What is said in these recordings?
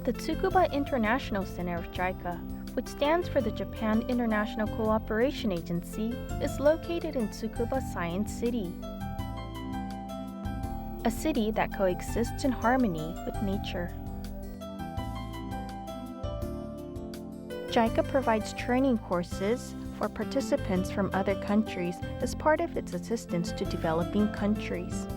The Tsukuba International Center of JICA, which stands for the Japan International Cooperation Agency, is located in Tsukuba Science City, a city that coexists in harmony with nature. JICA provides training courses for participants from other countries as part of its assistance to developing countries.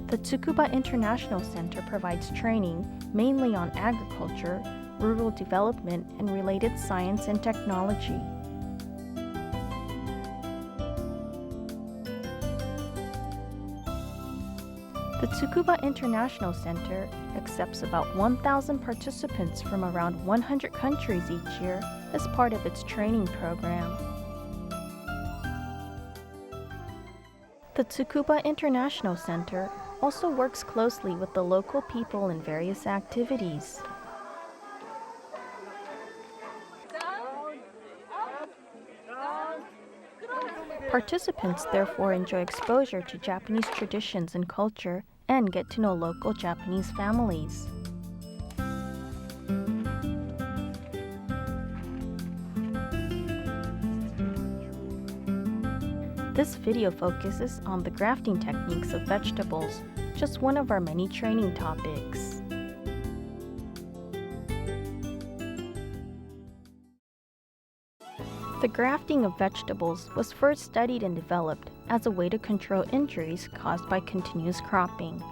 The Tsukuba International Center provides training mainly on agriculture, rural development, and related science and technology. The Tsukuba International Center accepts about 1,000 participants from around 100 countries each year as part of its training program. The Tsukuba International Center also works closely with the local people in various activities. Participants therefore enjoy exposure to Japanese traditions and culture and get to know local Japanese families. This video focuses on the grafting techniques of vegetables, just one of our many training topics. The grafting of vegetables was first studied and developed as a way to control injuries caused by continuous cropping.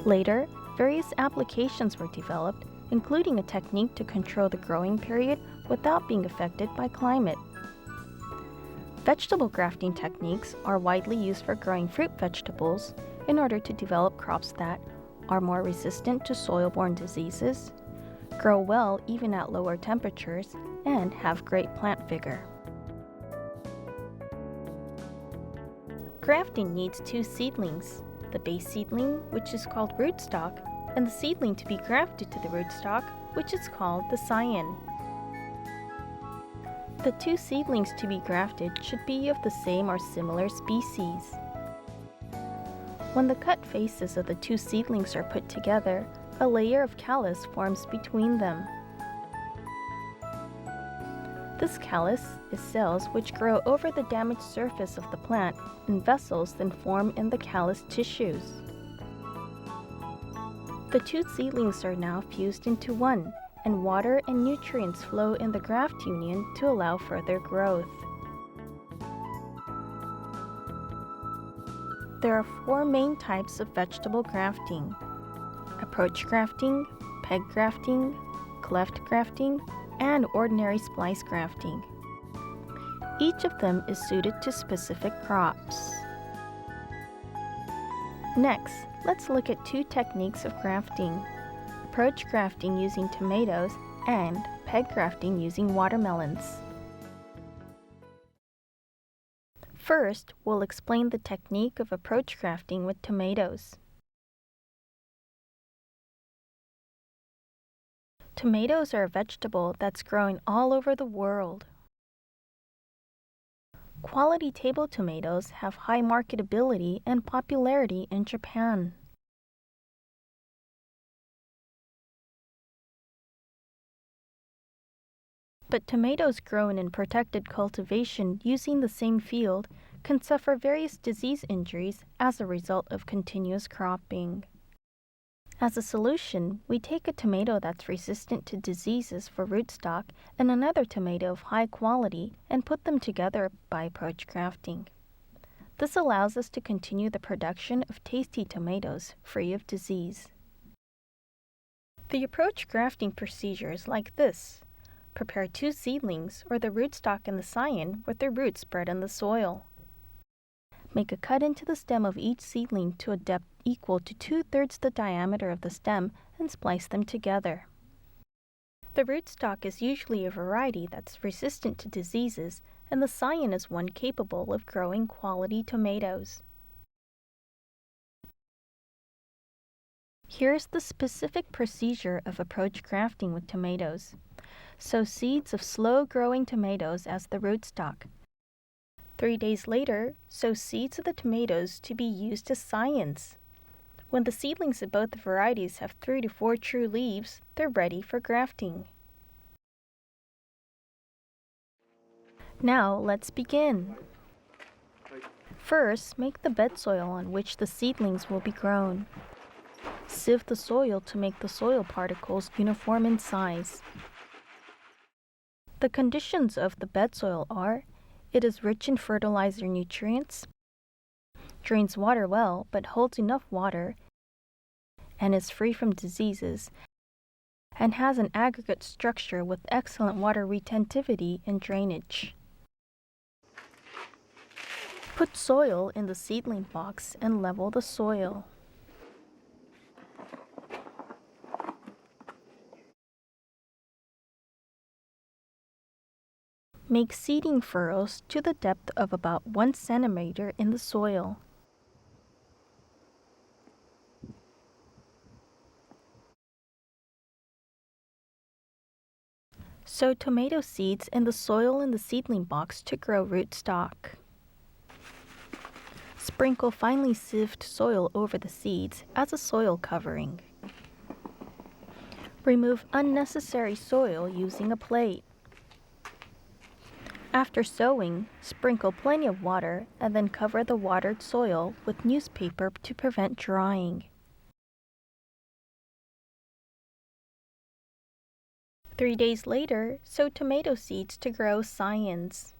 Later, various applications were developed, including a technique to control the growing period without being affected by climate. Vegetable grafting techniques are widely used for growing fruit vegetables in order to develop crops that are more resistant to soil-borne diseases, grow well even at lower temperatures, and have great plant vigor. Grafting needs two seedlings, the base seedling, which is called rootstock, and the seedling to be grafted to the rootstock, which is called the scion. The two seedlings to be grafted should be of the same or similar species. When the cut faces of the two seedlings are put together, a layer of callus forms between them. This callus is cells which grow over the damaged surface of the plant, and vessels then form in the callus tissues. The two seedlings are now fused into one, and water and nutrients flow in the graft union to allow further growth. There are four main types of vegetable grafting: approach grafting, peg grafting, cleft grafting, and ordinary splice grafting. Each of them is suited to specific crops. Next, let's look at two techniques of grafting: approach grafting using tomatoes and peg grafting using watermelons. First, we'll explain the technique of approach grafting with tomatoes. Tomatoes are a vegetable that's growing all over the world. Quality table tomatoes have high marketability and popularity in Japan. But tomatoes grown in protected cultivation using the same field can suffer various disease injuries as a result of continuous cropping. As a solution, we take a tomato that's resistant to diseases for rootstock and another tomato of high quality and put them together by approach grafting. This allows us to continue the production of tasty tomatoes free of disease. The approach grafting procedure is like this. Prepare 2 seedlings or the rootstock and the scion with their roots spread in the soil. Make a cut into the stem of each seedling to a depth equal to 2/3 the diameter of the stem and splice them together. The rootstock is usually a variety that's resistant to diseases, and the scion is one capable of growing quality tomatoes. Here's the specific procedure of approach grafting with tomatoes. Sow seeds of slow-growing tomatoes as the rootstock. 3 days later, sow seeds of the tomatoes to be used as scions. When the seedlings of both varieties have 3 to 4 true leaves, they're ready for grafting. Now let's begin. First, make the bed soil on which the seedlings will be grown. Sieve the soil to make the soil particles uniform in size. The conditions of the bed soil are: it is rich in fertilizer nutrients, drains water well but holds enough water, and is free from diseases, and has an aggregate structure with excellent water retentivity and drainage. Put soil in the seedling box and level the soil. Make seeding furrows to the depth of about 1 centimeter in the soil. Sow tomato seeds in the soil in the seedling box to grow rootstock. Sprinkle finely sieved soil over the seeds as a soil covering. Remove unnecessary soil using a plate. After sowing, sprinkle plenty of water and then cover the watered soil with newspaper to prevent drying. 3 days later, sow tomato seeds to grow scions.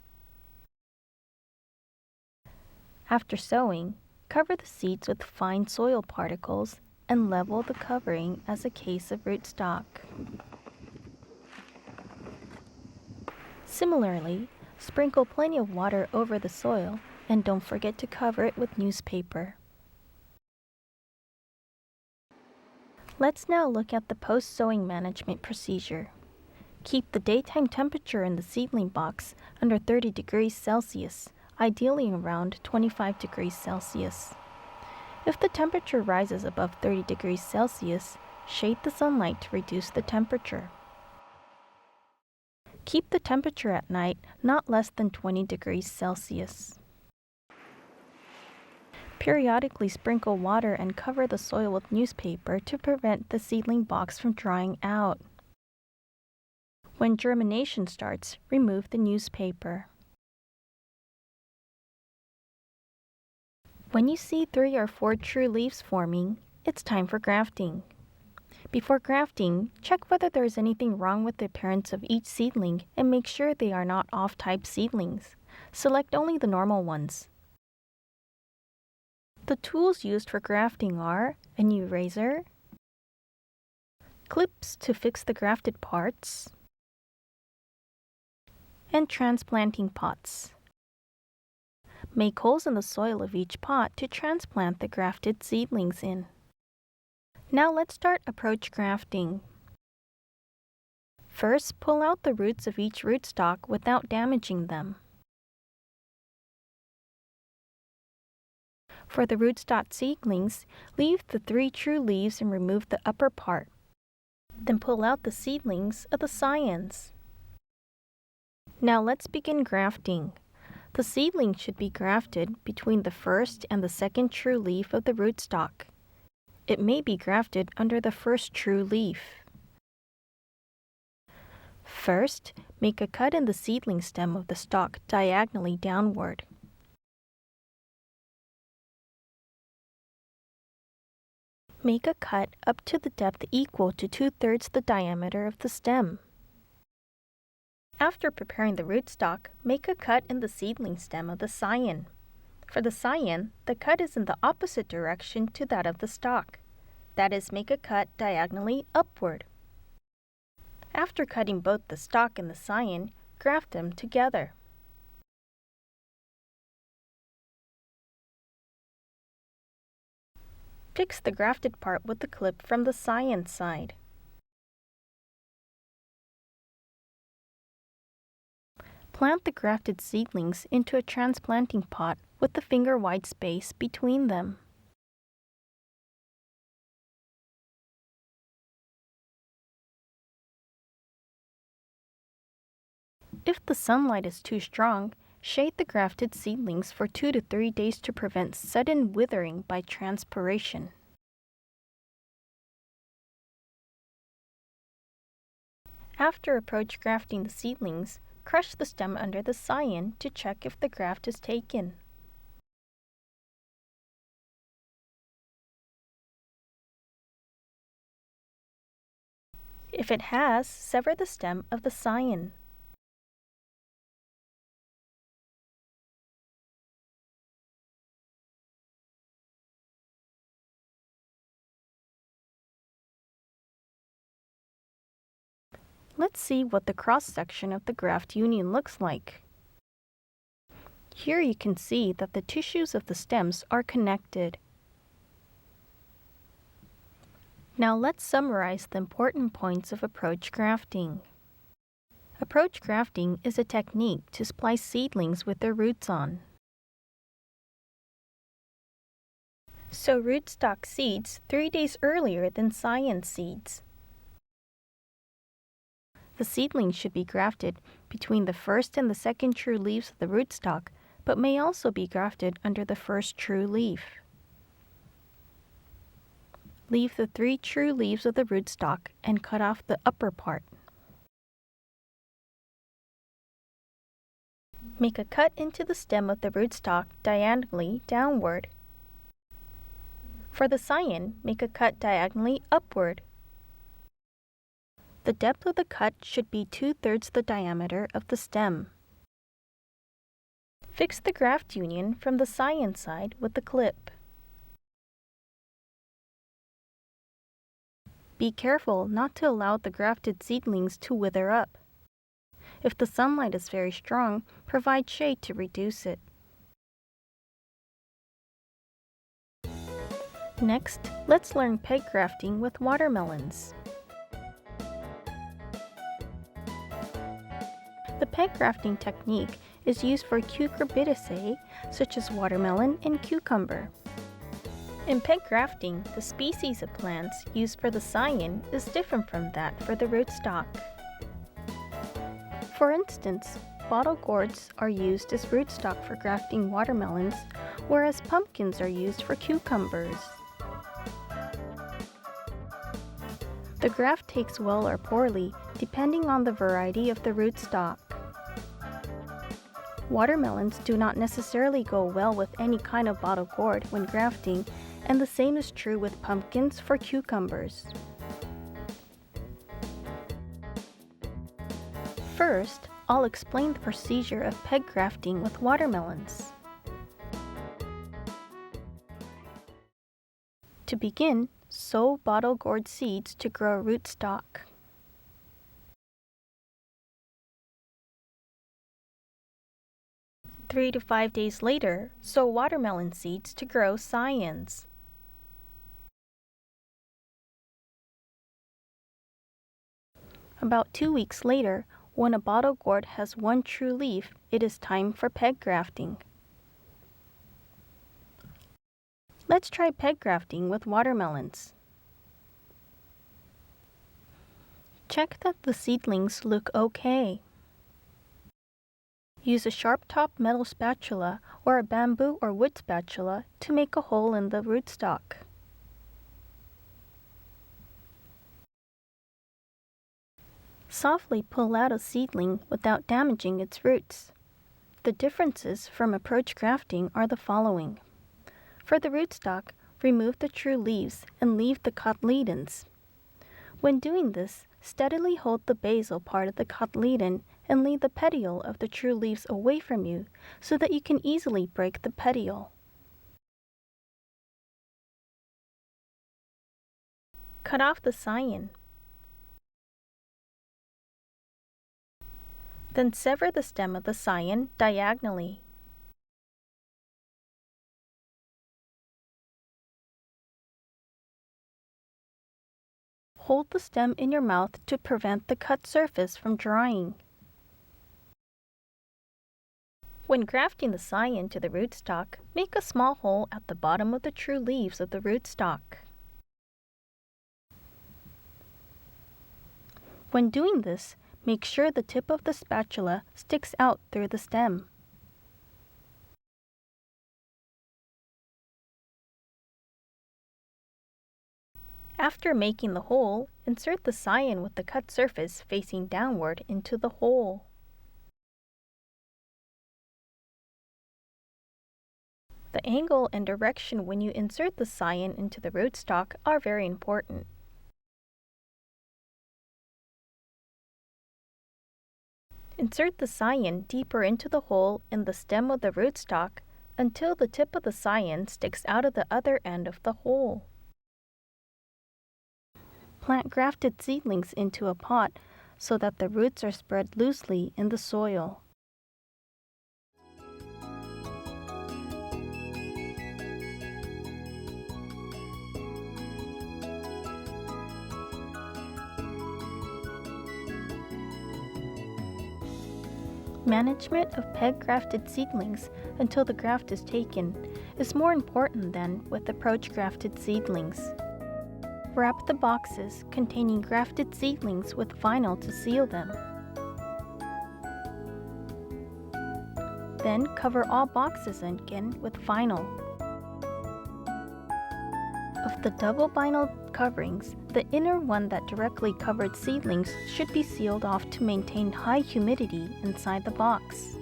After sowing, cover the seeds with fine soil particles and level the covering as a case of rootstock. Similarly, sprinkle plenty of water over the soil and don't forget to cover it with newspaper. Let's now look at the post-sowing management procedure. Keep the daytime temperature in the seedling box under 30 degrees Celsius, ideally around 25 degrees Celsius. If the temperature rises above 30 degrees Celsius, shade the sunlight to reduce the temperature. Keep the temperature at night not less than 20 degrees Celsius. Periodically sprinkle water and cover the soil with newspaper to prevent the seedling box from drying out. When germination starts, remove the newspaper. When you see 3 or 4 true leaves forming, it's time for grafting. Before grafting, check whether there is anything wrong with the appearance of each seedling and make sure they are not off-type seedlings. Select only the normal ones. The tools used for grafting are a new razor, clips to fix the grafted parts, and transplanting pots. Make holes in the soil of each pot to transplant the grafted seedlings in. Now let's start approach grafting. First, pull out the roots of each rootstock without damaging them. For the rootstock seedlings, leave the 3 true leaves and remove the upper part. Then pull out the seedlings of the scions. Now let's begin grafting. The seedling should be grafted between the first and the second true leaf of the rootstock. It may be grafted under the first true leaf. First, make a cut in the seedling stem of the stalk diagonally downward. Make a cut up to the depth equal to 2/3 the diameter of the stem. After preparing the rootstock, make a cut in the seedling stem of the scion. For the scion, the cut is in the opposite direction to that of the stalk. That is, make a cut diagonally upward. After cutting both the stalk and the scion, graft them together. Fix the grafted part with the clip from the scion side. Plant the grafted seedlings into a transplanting pot with the finger-wide space between them. If the sunlight is too strong, shade the grafted seedlings for 2 to 3 days to prevent sudden withering by transpiration. After approach grafting the seedlings, crush the stem under the scion to check if the graft is taken. If it has, sever the stem of the scion. Let's see what the cross-section of the graft union looks like. Here you can see that the tissues of the stems are connected. Now let's summarize the important points of approach grafting. Approach grafting is a technique to splice seedlings with their roots on. Sow rootstock seeds 3 days earlier than scion seeds. The seedlings should be grafted between the first and the second true leaves of the rootstock, but may also be grafted under the first true leaf. Leave the 3 true leaves of the rootstock and cut off the upper part. Make a cut into the stem of the rootstock diagonally downward. For the scion, make a cut diagonally upward. The depth of the cut should be 2/3 the diameter of the stem. Fix the graft union from the scion side with the clip. Be careful not to allow the grafted seedlings to wither up. If the sunlight is very strong, provide shade to reduce it. Next, let's learn peg grafting with watermelons. The peg grafting technique is used for cucurbitaceae such as watermelon and cucumber. In peg grafting, the species of plants used for the scion is different from that for the rootstock. For instance, bottle gourds are used as rootstock for grafting watermelons, whereas pumpkins are used for cucumbers. The graft takes well or poorly, depending on the variety of the rootstock. Watermelons do not necessarily go well with any kind of bottle gourd when grafting, and the same is true with pumpkins for cucumbers. First, I'll explain the procedure of peg grafting with watermelons. To begin, sow bottle gourd seeds to grow a rootstock. Three to 5 days later, sow watermelon seeds to grow scions. About 2 weeks later, when a bottle gourd has 1 true leaf, it is time for peg grafting. Let's try peg grafting with watermelons. Check that the seedlings look okay. Use a sharp-top metal spatula or a bamboo or wood spatula to make a hole in the rootstock. Softly pull out a seedling without damaging its roots. The differences from approach grafting are the following. For the rootstock, remove the true leaves and leave the cotyledons. When doing this, steadily hold the basal part of the cotyledon and leave the petiole of the true leaves away from you so that you can easily break the petiole. Cut off the scion. Then sever the stem of the scion diagonally. Hold the stem in your mouth to prevent the cut surface from drying. When grafting the scion to the rootstock, make a small hole at the bottom of the true leaves of the rootstock. When doing this, make sure the tip of the spatula sticks out through the stem. After making the hole, insert the scion with the cut surface facing downward into the hole. The angle and direction when you insert the scion into the rootstock are very important. Insert the scion deeper into the hole in the stem of the rootstock until the tip of the scion sticks out of the other end of the hole. Plant grafted seedlings into a pot so that the roots are spread loosely in the soil. Management of peg-grafted seedlings until the graft is taken is more important than with approach-grafted seedlings. Wrap the boxes containing grafted seedlings with vinyl to seal them. Then cover all boxes again with vinyl. Of the double vinyl coverings, the inner one that directly covered seedlings should be sealed off to maintain high humidity inside the box.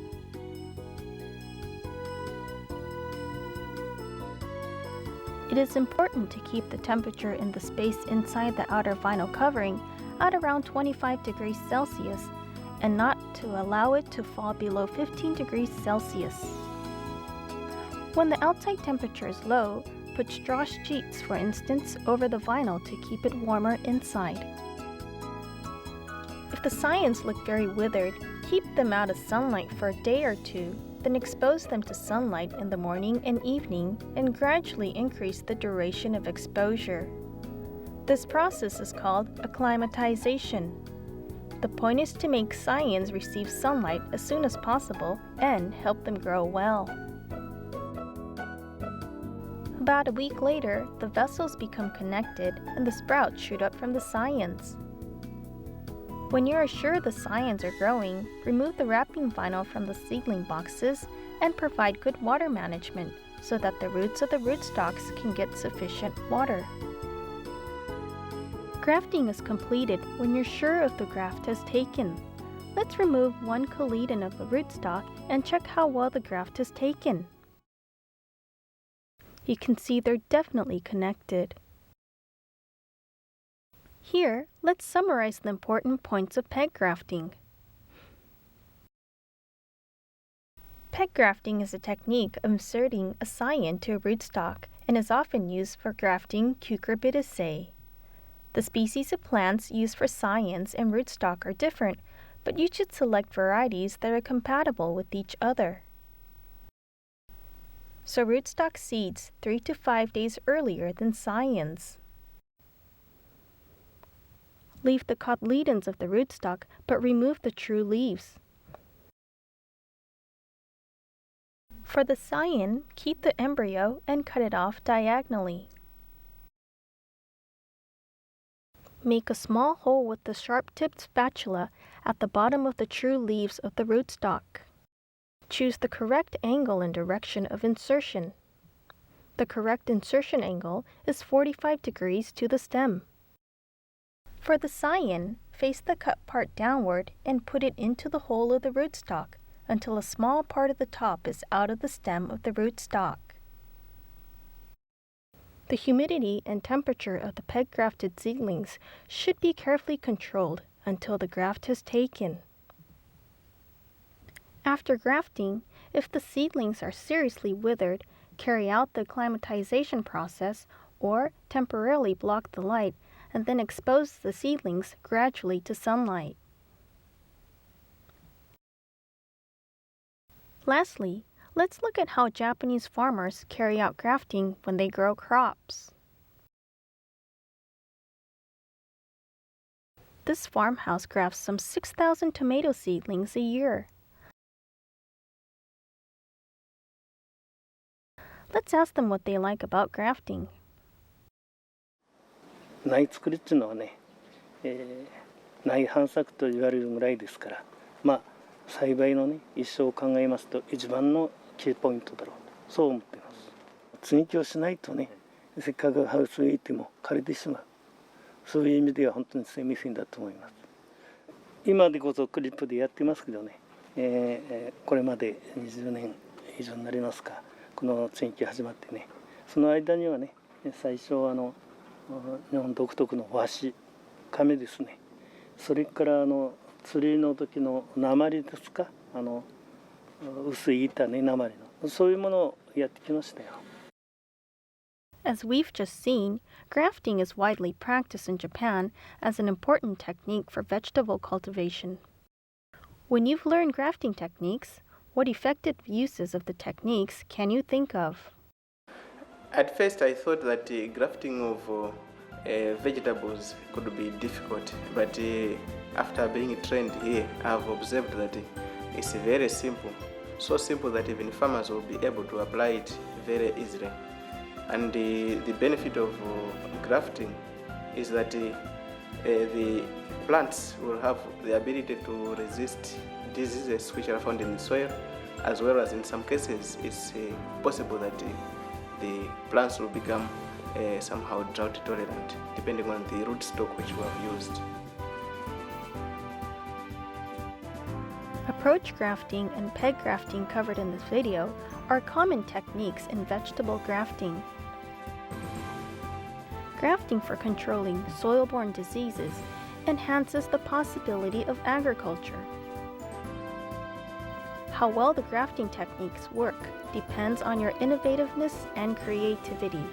It is important to keep the temperature in the space inside the outer vinyl covering at around 25 degrees Celsius and not to allow it to fall below 15 degrees Celsius. When the outside temperature is low, put straw sheets, for instance, over the vinyl to keep it warmer inside. If the scions look very withered, keep them out of sunlight for a day or two, then expose them to sunlight in the morning and evening and gradually increase the duration of exposure. This process is called acclimatization. The point is to make scions receive sunlight as soon as possible and help them grow well. About a week later, the vessels become connected and the sprouts shoot up from the scions. When you are sure the scions are growing, remove the wrapping vinyl from the seedling boxes and provide good water management so that the roots of the rootstocks can get sufficient water. Grafting is completed when you're sure if the graft has taken. Let's remove one cotyledon of the rootstock and check how well the graft has taken. You can see they're definitely connected. Here, let's summarize the important points of peg grafting. Peg grafting is a technique of inserting a scion to a rootstock and is often used for grafting Cucurbitaceae. The species of plants used for scions and rootstock are different, but you should select varieties that are compatible with each other. Sow rootstock seeds 3 to 5 days earlier than scions. Leave the cotyledons of the rootstock, but remove the true leaves. For the scion, keep the embryo and cut it off diagonally. Make a small hole with the sharp-tipped spatula at the bottom of the true leaves of the rootstock. Choose the correct angle and direction of insertion. The correct insertion angle is 45 degrees to the stem. For the scion, face the cut part downward and put it into the hole of the rootstock until a small part of the top is out of the stem of the rootstock. The humidity and temperature of the peg-grafted seedlings should be carefully controlled until the graft has taken. After grafting, if the seedlings are seriously withered, carry out the acclimatization process or temporarily block the light and then expose the seedlings gradually to sunlight. Lastly, let's look at how Japanese farmers carry out grafting when they grow crops. This farmhouse grafts some 6,000 tomato seedlings a year. Let's ask them what they like about grafting. 苗作りっていうのはね、苗繁作と言われるぐらいですから、栽培のね一生を考えますと一番のキーポイントだろうとそう思っています。接ぎ木をしないとね、せっかくハウスへ行っても枯れてしまう。そういう意味では本当に精密品だと思います。今でこそクリップでやってますけどね、これまで20年以上になりますか、この接ぎ木始まってね、その間にはね、最初日本独特の和紙、亀ですね、それから釣りの時の鉛ですか、薄い板ね、鉛の、そういうものをやってきましたよ。As we've just seen, grafting is widely practiced in Japan as an important technique for vegetable cultivation. When you've learned grafting techniques, what effective uses of the techniques can you think of? At first I thought that grafting of vegetables could be difficult, but after being trained here, I've observed that it's very simple. So simple that even farmers will be able to apply it very easily. And the benefit of grafting is that the plants will have the ability to resist diseases which are found in the soil, as well as in some cases it's possible that the plants will become somehow drought tolerant, depending on the rootstock which we have used. Approach grafting and peg grafting covered in this video are common techniques in vegetable grafting. Grafting for controlling soil-borne diseases enhances the possibility of agriculture. How well the grafting techniques work depends on your innovativeness and creativity.